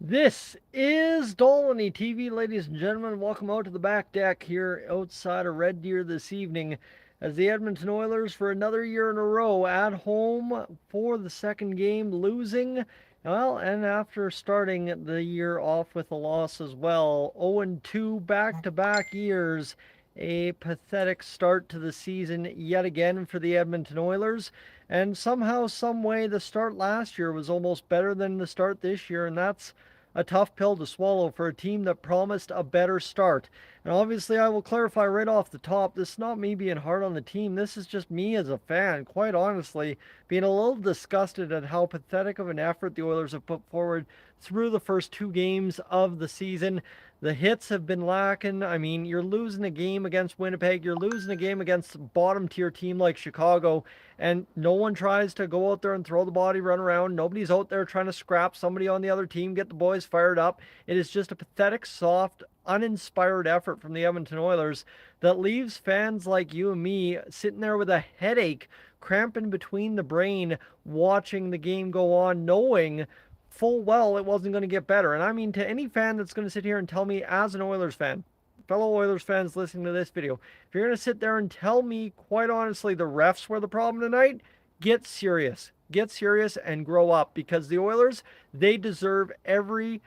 This is Dolany TV, ladies and gentlemen. Welcome out to the back deck here outside of Red Deer this evening as the Edmonton Oilers, for another year in a row, at home for the second game, losing. Well, and after starting the year off with a loss as well, 0-2 back-to-back years. A pathetic start to the season yet again for the Edmonton Oilers. And somehow, some way, the start last year was almost better than the start this year, and that's a tough pill to swallow for a team that promised a better start. And obviously, I will clarify right off the top, this is not me being hard on the team. This is just me as a fan, quite honestly, being a little disgusted at how pathetic of an effort the Oilers have put forward through the first two games of the season. The hits have been lacking. I mean, you're losing a game against Winnipeg. You're losing a game against a bottom tier team like Chicago, and no one tries to go out there and throw the body, run around. Nobody's out there trying to scrap somebody on the other team, get the boys fired up. It is just a pathetic, soft, uninspired effort from the Edmonton Oilers that leaves fans like you and me sitting there with a headache, cramping between the brain, watching the game go on, knowing full well it wasn't going to get better. And I mean, to any fan that's going to sit here and tell me, as an Oilers fan, fellow Oilers fans listening to this video, if you're going to sit there and tell me, quite honestly, the refs were the problem tonight, get serious. Get serious and grow up, because the Oilers, they deserve every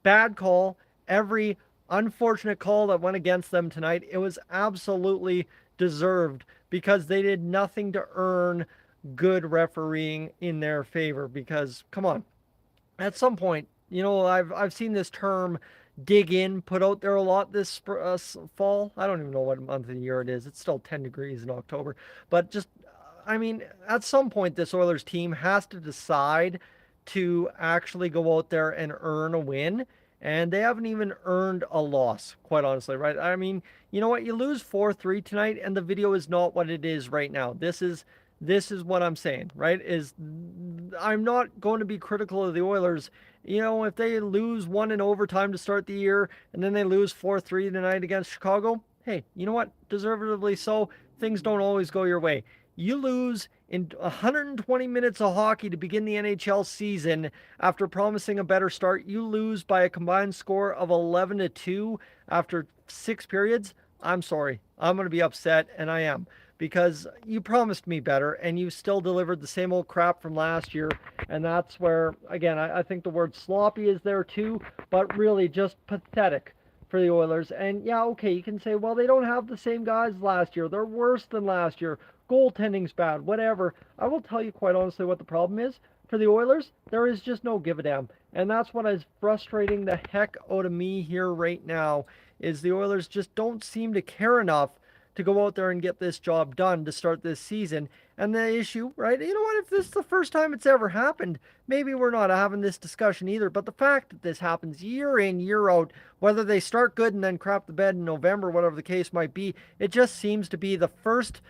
bad call, every unfortunate call that went against them tonight. It was absolutely deserved, because they did nothing to earn good refereeing in their favor. Because, come on, at some point, I've seen this term dig in put out there a lot this fall. I don't even know what month of the year it is. It's still 10 degrees in October. But just, I mean, at some point, this Oilers team has to decide to actually go out there and earn a win. And they haven't even earned a loss, quite honestly, right? I mean, you know what? You lose 4-3 tonight, and the video is not what it is right now. This is what I'm saying, right? Is I'm not going to be critical of the Oilers. If they lose one in overtime to start the year and then they lose 4-3 tonight against Chicago, hey, you know what? Deservedly so. Things don't always go your way. You lose in 120 minutes of hockey to begin the NHL season after promising a better start. You lose by a combined score of 11-2 after 6 periods. I'm sorry. I'm going to be upset, and I am, because you promised me better and you still delivered the same old crap from last year. And that's where, again, I think the word sloppy is there too, but really just pathetic for the Oilers. And yeah, okay, you can say, well, they don't have the same guys last year. They're worse than last year. Goaltending's bad, whatever. I will tell you quite honestly what the problem is. For the Oilers, there is just no give a damn. And that's what is frustrating the heck out of me here right now, is the Oilers just don't seem to care enough to go out there and get this job done to start this season. And the issue, right? You know what? If this is the first time it's ever happened, maybe we're not having this discussion either. But the fact that this happens year in, year out, whether they start good and then crap the bed in November, whatever the case might be, it just seems to be the first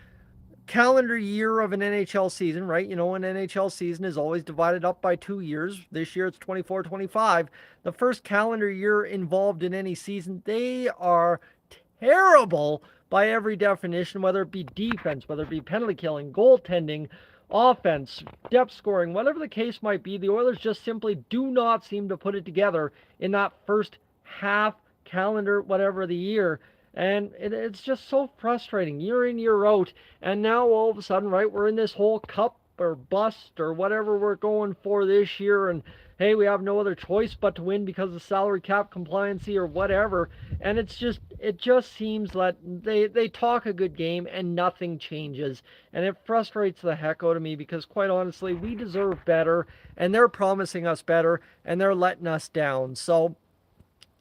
calendar year of an NHL season, right? An NHL season is always divided up by 2 years. This year it's 24-25. The first calendar year involved in any season, they are terrible by every definition, whether it be defense, whether it be penalty killing, goaltending, offense, depth scoring, whatever the case might be. The Oilers just simply do not seem to put it together in that first half calendar, whatever of the year. And it's just so frustrating year in, year out. And now all of a sudden, right, we're in this whole cup or bust or whatever we're going for this year. And hey, we have no other choice but to win because of salary cap compliancy or whatever. And it just seems that they talk a good game and nothing changes. And it frustrates the heck out of me, because quite honestly, we deserve better, and they're promising us better and they're letting us down. So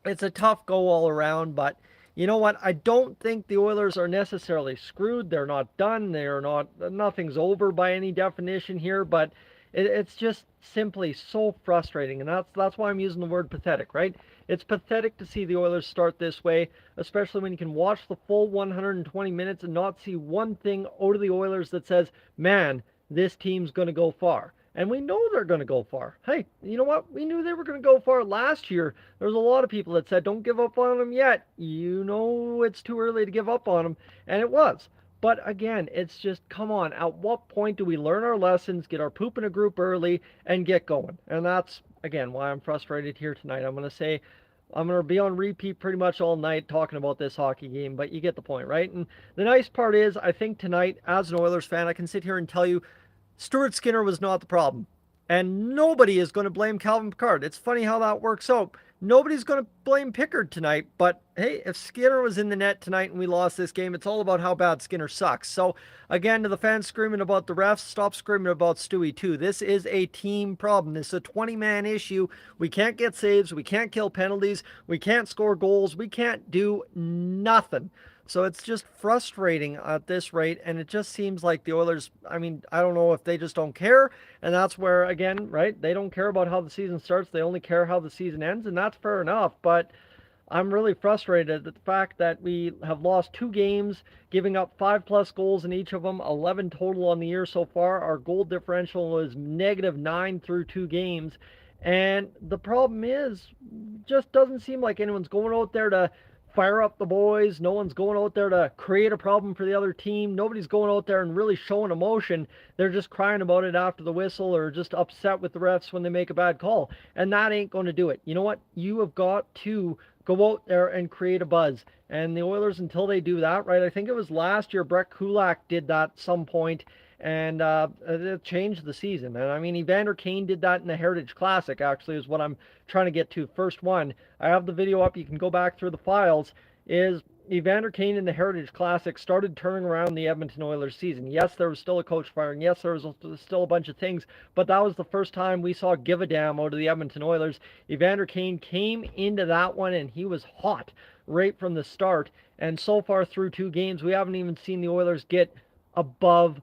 it's a tough go all around. But you know what? I don't think the Oilers are necessarily screwed. They're not done. Nothing's over by any definition here, but it's just simply so frustrating. And that's why I'm using the word pathetic, right? It's pathetic to see the Oilers start this way, especially when you can watch the full 120 minutes and not see one thing out of the Oilers that says, man, this team's going to go far. And we know they're going to go far. Hey, you know what? We knew they were going to go far last year. There was a lot of people that said, don't give up on them yet. It's too early to give up on them. And it was. But again, it's just, come on, at what point do we learn our lessons, get our poop in a group early, and get going? And that's, again, why I'm frustrated here tonight. I'm going to be on repeat pretty much all night talking about this hockey game, but you get the point, right? And the nice part is, I think tonight, as an Oilers fan, I can sit here and tell you Stuart Skinner was not the problem. And nobody is going to blame Calvin Pickard. It's funny how that works out. Nobody's going to blame Pickard tonight, but hey, if Skinner was in the net tonight and we lost this game, it's all about how bad Skinner sucks. So, again, to the fans screaming about the refs, stop screaming about Stewie, too. This is a team problem. This is a 20-man issue. We can't get saves. We can't kill penalties. We can't score goals. We can't do nothing. So it's just frustrating at this rate, and it just seems like the Oilers, I mean, I don't know if they just don't care, and that's where, again, right, they don't care about how the season starts, they only care how the season ends, and that's fair enough, but I'm really frustrated at the fact that we have lost 2 games, giving up 5+ goals in each of them, 11 total on the year so far. Our goal differential is -9 through 2 games, and the problem is, just doesn't seem like anyone's going out there to fire up the boys. No one's going out there to create a problem for the other team. Nobody's going out there and really showing emotion. They're just crying about it after the whistle or just upset with the refs when they make a bad call. And that ain't going to do it. You know what? You have got to go out there and create a buzz. And the Oilers, until they do that, right? I think it was last year Brett Kulak did that at some point, and it changed the season. And I mean, Evander Kane did that in the Heritage Classic, actually, is what I'm trying to get to. First one, I have the video up, you can go back through the files, is Evander Kane in the Heritage Classic started turning around the Edmonton Oilers season. Yes, there was still a coach firing. Yes, there was still a bunch of things, but that was the first time we saw give a damn out of the Edmonton Oilers. Evander Kane came into that one, and he was hot right from the start. And so far through 2 games, we haven't even seen the Oilers get above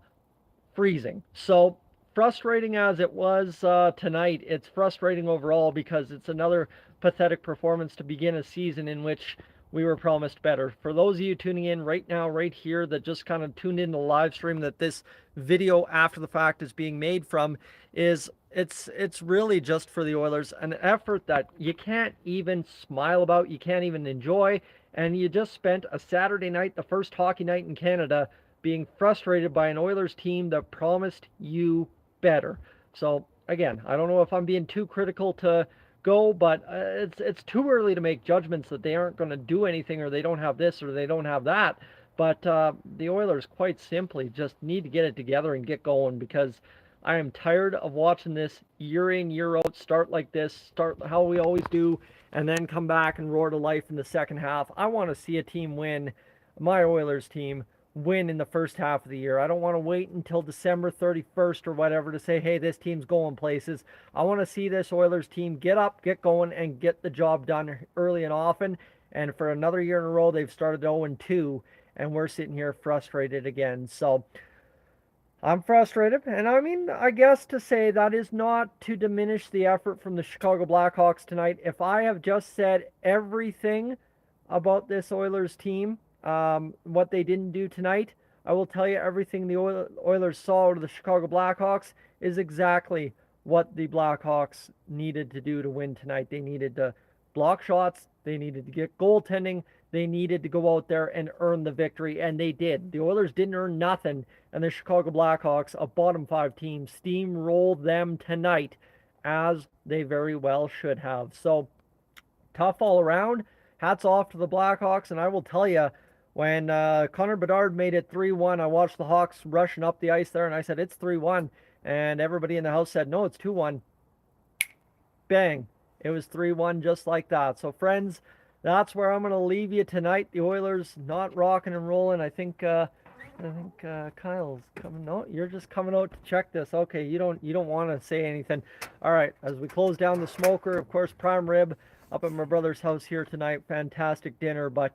freezing. So frustrating as it was tonight, it's frustrating overall because it's another pathetic performance to begin a season in which we were promised better. For those of you tuning in right now, right here, that just kind of tuned in the live stream that this video after the fact is being made from, is it's really just for the Oilers, an effort that you can't even smile about, you can't even enjoy, and you just spent a Saturday night, the first hockey night in Canada, being frustrated by an Oilers team that promised you better. So again, I don't know if I'm being too critical to go, but it's too early to make judgments that they aren't going to do anything or they don't have this or they don't have that. But the Oilers quite simply just need to get it together and get going, because I am tired of watching this year in, year out start like this, start how we always do, and then come back and roar to life in the second half. I want to see a team win, my Oilers team, win in the first half of the year. I don't want to wait until December 31st or whatever to say, hey, this team's going places. I want to see this Oilers team get up, get going, and get the job done early and often. And for another year in a row, they've started 0-2, and we're sitting here frustrated again. So I'm frustrated, and I mean, I guess to say that is not to diminish the effort from the Chicago Blackhawks tonight. If I have just said everything about this Oilers team, what they didn't do tonight, I will tell you everything the Oilers saw out of the Chicago Blackhawks is exactly what the Blackhawks needed to do to win tonight. They needed to block shots, they needed to get goaltending, they needed to go out there and earn the victory, and they did. The Oilers didn't earn nothing, and the Chicago Blackhawks, a bottom 5 team, steamrolled them tonight, as they very well should have. So, tough all around. Hats off to the Blackhawks, and I will tell you, when Connor Bedard made it 3-1, I watched the Hawks rushing up the ice there, and I said, it's 3-1. And everybody in the house said, no, it's 2-1. Bang. It was 3-1 just like that. So, friends, that's where I'm going to leave you tonight. The Oilers not rocking and rolling. I think Kyle's coming. No, you're just coming out to check this. Okay, you don't want to say anything. All right, as we close down the smoker, of course, prime rib up at my brother's house here tonight. Fantastic dinner, but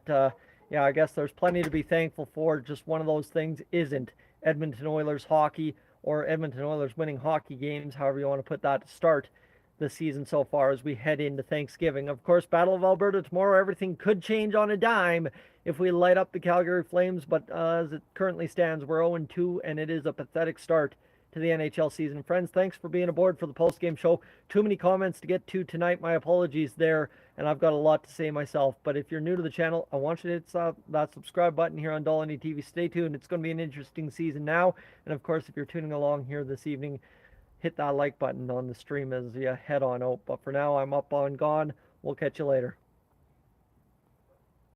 yeah, I guess there's plenty to be thankful for. Just one of those things isn't Edmonton Oilers hockey or Edmonton Oilers winning hockey games, however you want to put that, to start the season so far as we head into Thanksgiving. Of course, Battle of Alberta tomorrow. Everything could change on a dime if we light up the Calgary Flames, but as it currently stands, we're 0-2, and it is a pathetic start to the NHL season. Friends, thanks for being aboard for the post-game show. Too many comments to get to tonight. My apologies there, and I've got a lot to say myself. But if you're new to the channel, I want you to hit that subscribe button here on Dolany TV. Stay tuned. It's going to be an interesting season now. And of course, if you're tuning along here this evening, hit that like button on the stream as you head on out. But for now, I'm up on gone. We'll catch you later.